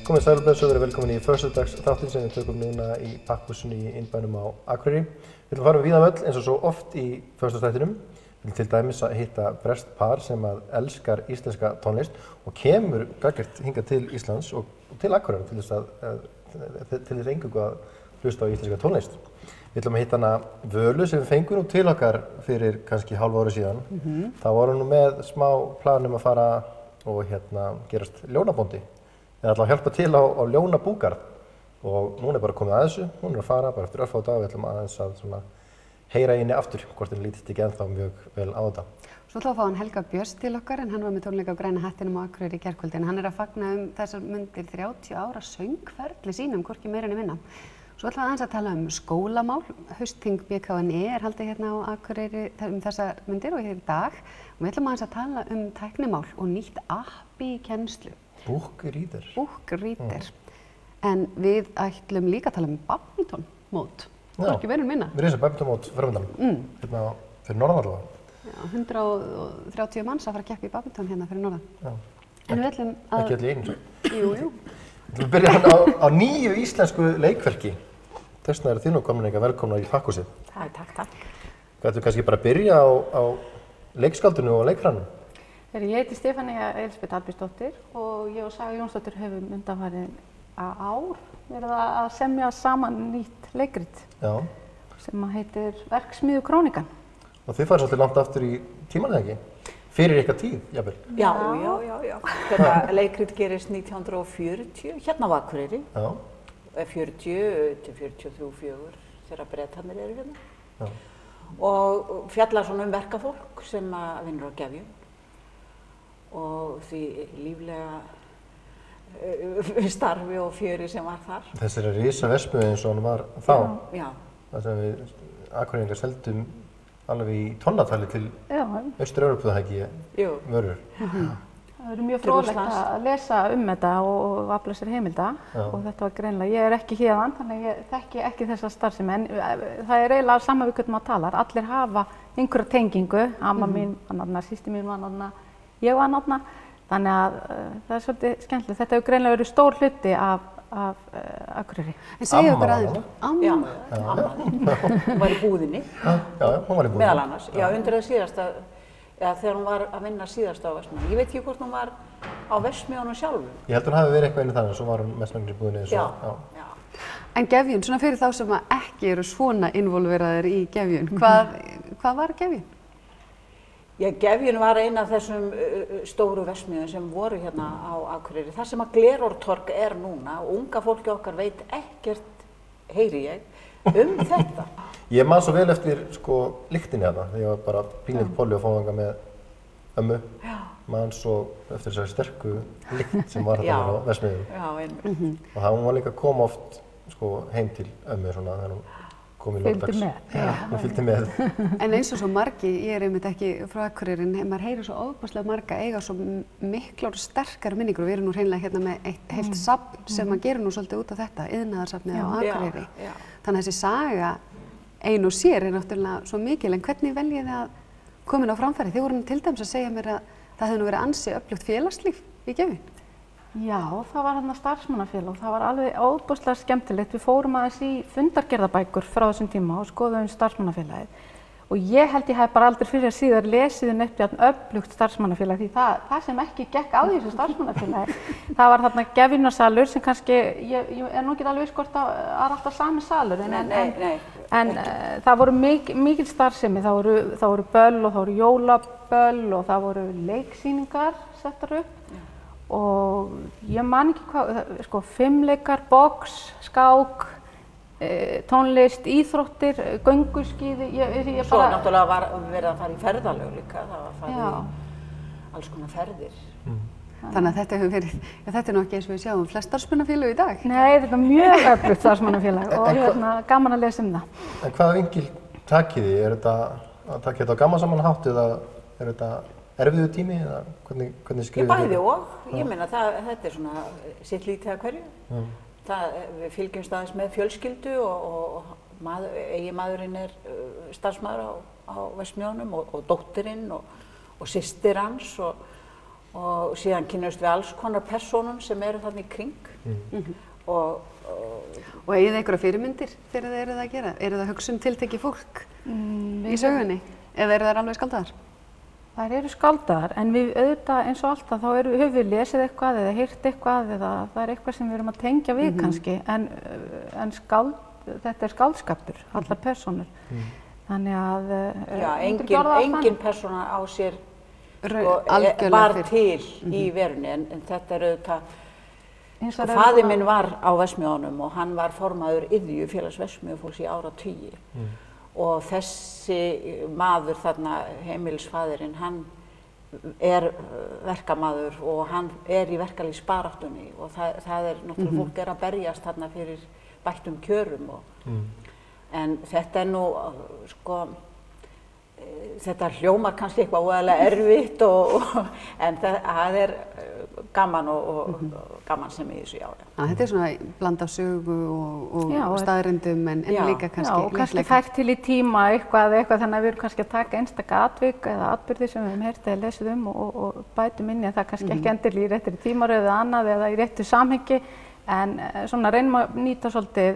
Komið sæl og blessuð og verið velkomin í föstudags þáttinn sem við tökum núna í Pakkhúsinu í innbænum á Akureyri. Við ætlum að fara víða völl eins og svo oft í föstudagsþættinum. Við ætlum til dæmis að hitta breskt par sem að elskar íslenska tónlist og kemur gaggjart hingað til Íslands og til Akureyrar til þess eingöngu að hlusta á íslenska tónlist. Við ætlum að hitta hana Völu sem við fengum nú til okkar fyrir kannski hálfu ári síðan. Þá vorum nú með smá plan að fara og gerast ljónabóndi. Eða ætla að hjálpa til á ljónabúgarð og núna bara komið að þessu, hún að fara bara eftir örfá dag og við ætlum aðeins að heyra í henni aftur hvort henni lítist ekki ennþá mjög vel á þetta. Svo ætla að fá hann Helga Björns til okkar en hann var með tónleika á Græna hattinum á Akureyri í gærkvöldi en hann að fagna þessar mundir 30 ára söngferli sínum, hvorki meira en minna. Svo ætla aðeins að tala skólamál, haustþing BKNE haldið hérna á Akureyri þessar mundir og hér í dag og við ætlum aðeins að tala tæknimál og nýtt app í kennslu. Bookreader. Bookreader. En við ætlum líka að tala badmintonmót, hvorki meira en minna. Við erum badmintonmót framöndan, hérna fyrir norðan allavega. Já, 130 manns að fara að keppa í badminton hérna fyrir norðan. Já. En við ætlum að... Ekki öll í einu. Jú. Við ætlum að byrja á nýju íslensku leikverki. Þess vegna eru þið nú komin eitthvað velkomna í Pakkhúsið. Takk. Gætu kannski bara að byrja á leikskáldinu og leikranum? Ég heiti Stefania Elísabet Albjörnsdóttir og ég og Saga Jónsdóttir höfum undanfarið ár verið að semja saman nýtt leikrit sem heitir Verksmiðju Krónikan. Og þið farið svolítið langt aftur í tímann eða ekki? Fyrir eitthvað tíð, jafnvel? Já. Þetta leikrit gerist 1940 hérna á Akureyri. 40 til 43 þegar Bretarnir eru hérna. Já. Og fjallar svona verkafólk sem vinnur á gefjun. Og því líflega starfi og fjöri sem var þar. Þessari risa verksmiðju eins og hann var þá. Já. Það sem við Akureyringar seldum alveg í tonnatali til Austur-Evrópu það ekki vörur. Það verður mjög fróðlegt að lesa þetta og afla sér heimilda og þetta var greinilega. Ég er ekki héðan, þannig ég þekki ekki þessa starfsemi en það er eiginlega sama við hvernig maður talar. Allir hafa einhverja tengingu, amma mín var náttúrulega, systir mín var náttúrulega, ég var náttúrulega, þannig að það er svolítið skemmtilegt. Þetta hefur greinilega verið stór hluti af Akureyri. En segja okkur aðeins. Amma. Hún var í búðinni. Já, hún var í búðinni. Meðal annars. Já, undir það síðasta, þegar hún var að vinna síðast á verksmiðjunni. Ég veit ekki hvort hún var á verksmiðjunum sjálfum. Ég held hún hafi verið eitthvað inni þannig, svo var hún mestmengir í búðinni. Já. En gefjun, svona fyrir þá sem ekki eru svona involveraðir í gefjun, hvað var gefjun? Já, gefjun var ein af þessum stóru verksmiðjum sem voru hérna á Akureyri. Það sem að Glerártorg er núna og unga fólki okkar veit ekkert, heyri ég, þetta. Ég man svo vel eftir lyktinni hérna, þegar ég var bara pínlítið polli og fóðanga með ömmu. Man svo eftir þessari sterku lykt sem var hérna á verksmiðjum. Já, einmitt. Og það hún var líka að koma oft heim til ömmu svona þegar hún kom í lókdags. Hún fylgdi með. En eins og svo margi, ég er einmitt ekki frá Akureyri, en maður heyrir svo ofboðslega marga eiga svo miklar og sterkar minningur og við erum nú hreinlega hérna með eitt heilt safn sem að gera nú svolítið út af þetta, iðnaðarsafnið á Akureyri. Þannig að þessi saga ein og sér er náttúrulega svo mikil, en hvernig veljið þið að komin á framfæri? Þið voru til dæmis að segja mér að það hefði nú verið ansi öflugt félagslíf í gefjun. Já, það var hérna starfsmannafélag og það var alveg óbúslega skemmtilegt. Við fórum aðeins í fundargerðabækur frá þessum tíma og skoðuðum starfsmannafélagið. Og ég held ég hef bara aldrei fyrir að síðar lesið upp jafn öflugt starfsmannafélag því það sem ekki gekk á þessu starfsmannafélagi, það var þarna gefjunarsalur sem kannski, ég er nú ekki alveg viss hvort það er alltaf sami salur en það voru mikil starfsemi, það voru böll og það voru jólaböll og það voru leiksýningar settar upp. Og ég man ekki hvað, fimleikar, box, skák, tónlist, íþróttir, gönguskíði, Svo náttúrulega var verið að fara í ferðalög líka, það var farið í alls konar ferðir. Þannig að þetta hefur verið, þetta er nú ekki eins og við sjáum flest starfsmannafélög í dag. Nei, þetta er mjög öflugt starfsmannafélag og gaman að lesa það. En hvaða vingil takið þið? Er þetta að taka þetta á gamansamanhátt eða er þetta erfiður tími eða hvernig skrifið þið? Bæði og, ég meina þetta er svona sitt lítið að hverju. Við fylgjumst aðeins með fjölskyldu og eiginmaðurinn er starfsmaður á verksmiðjunum og dóttirinn og systir hans og síðan kynnumst við alls konar persónum sem eru þarna í kring og eigið þið einhverja fyrirmyndir þegar þið eruð að gera? Eru það hugsun tiltekið fólk í sögunni? Eða eru þær alveg skáldaðar? Þær eru skáldaðar, en við auðvitað eins og alltaf þá höfum við lesið eitthvað eða heyrt eitthvað eða það er eitthvað sem við erum að tengja við kannski, en þetta er skáldskapur, allar persónur. Þannig að engin persóna á sér var til í verunni, en þetta er auðvitað faðir minn var á Verksmiðjunum og hann var formaður iðju félags verksmiðjufólks í áratugi og þessi maður þarna, heimilisfaðirinn, hann er verkamaður og hann er í verkalýðsbaráttunni og það er náttúrulega fólk er að berjast þarna fyrir bættum kjörum en þetta er nú sko þetta hljómar kannski eitthvað óægilega erfitt en það er gaman og gaman sem í þessu Þetta er svona bland af sögu og staðreyndum en líka kannski og kannski fært til í tíma eitthvað þannig að við erum kannski að taka einstaka atvik eða atburði sem við höfum heyrt eða lesið og bætum inn í það kannski ekki endilega í réttri tímaröð eða annað eða í réttu samhengi en svona reynum að nýta svolítið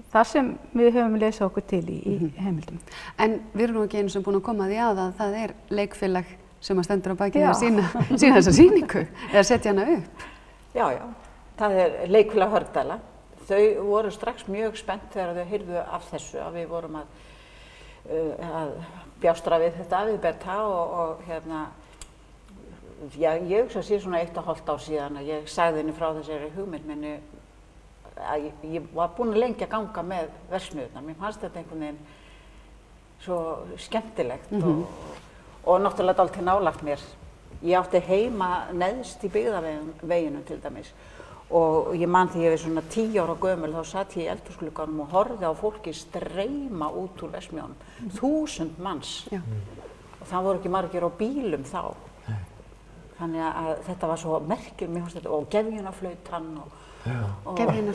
það sem við höfum lesað okkur til í heimildum. En við erum nú ekki einu sem búin að koma því að það er leikfélag sem að stendur á bakið að sína þessa sýningu eða setja hana upp. Já, það er leikfélag Hörgdæla. Þau voru strax mjög spennt þegar þau heyrðu af þessu að við vorum að bjástra við þetta við Berta og hérna ég hugsa sér svona 1,5 ár síðan að ég sagði henni frá þessari hugmynd minni að ég var búin lengi að ganga með verksmiðjurnar. Mér fannst þetta einhvern veginn svo skemmtilegt og náttúrulega dálítið nálægt mér. Ég átti heima neðst í byggðaveginum til dæmis og ég man því ég var svona 10 ára gömul þá satt ég í eldhúsglugganum og horfði á fólki streyma út úr verksmiðjunum. 1000 manns og það voru ekki margir á bílum þá. Þannig að þetta var svo merkilegt, mér fannst þetta og gefjunarflautan og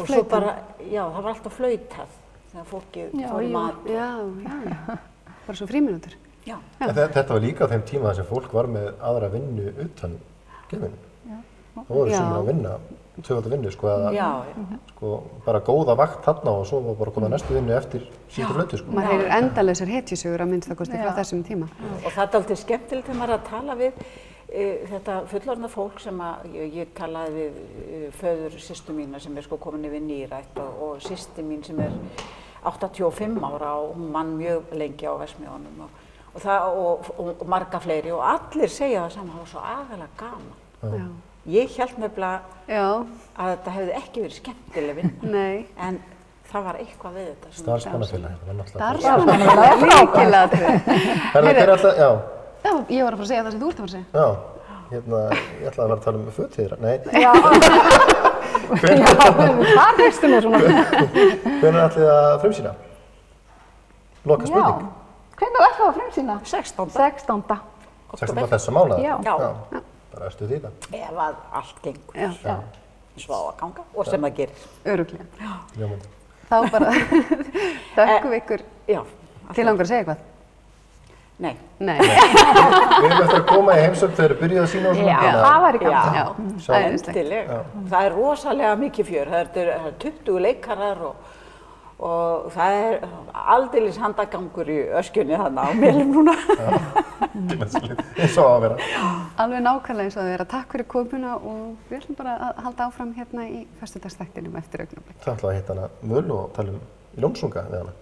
svo bara, það var alltaf flautað þegar fólkið fór mat. Bara svo frímínútur. Þetta var líka á þeim tíma þar sem fólk var með aðra vinnu utan gefinu. Það voru sem að vinna, tvöfalda vinnu, sko bara góða vakt þarna og svo var bara að koma næstu vinnu eftir síðan flautu, sko. Maður heyrir endalausar hetjusögur að minnsta kosti frá þessum tíma. Og það er alltaf skemmtilegt þegar maður er að tala við þetta fullorðna fólk sem ég talaði við föður systur mína sem er sko komin yfir nírætt og systir mín sem er 85 ára og hún mann mjög lengi á Verksmiðjunum og marga fleiri og allir segja það saman, það var svo agalega gaman. Ég hélt nefnilega að þetta hefði ekki verið skemmtileg vinna en það var eitthvað við þetta. Starfsmannafélag. Starfsmannafélag, líkilatriði. Hver er alltaf, Já, ég var að fara að segja það sem þú ert að fara að segja. Já, ég ætlaði að vera að tala föt þeirra, nei. Já, það veistu mér svona. Hvenær ætlið þið að frumsýna? Loka spurning. Já, hvenær ætlið þið að frumsýna? 16. 16. þessa mánaða? Já. Bara erstu því það? Ef að allt gengur. Svo á að ganga og sem það gerir. Örugglega. Ljómandi. Þá bara þökkum við ykkur til langar að segja eitthvað. Nei. Við erum eftir að koma í heimsókn þegar þið byrjuð að sýna og svona. Já, það var í gangi. Endilega. Það er rosalega mikið fjör. Það er 20 leikarar og það er aldeilis handagangur í öskjunni þarna á Melum núna. Eins og að vera. Alveg nákvæmlega eins og að vera. Takk fyrir komuna og við ætlum bara að halda áfram hérna í föstudagsþættinum eftir augnablik. Það ætlaði að hitta hana Möl og tala um Ljónsunga við hana.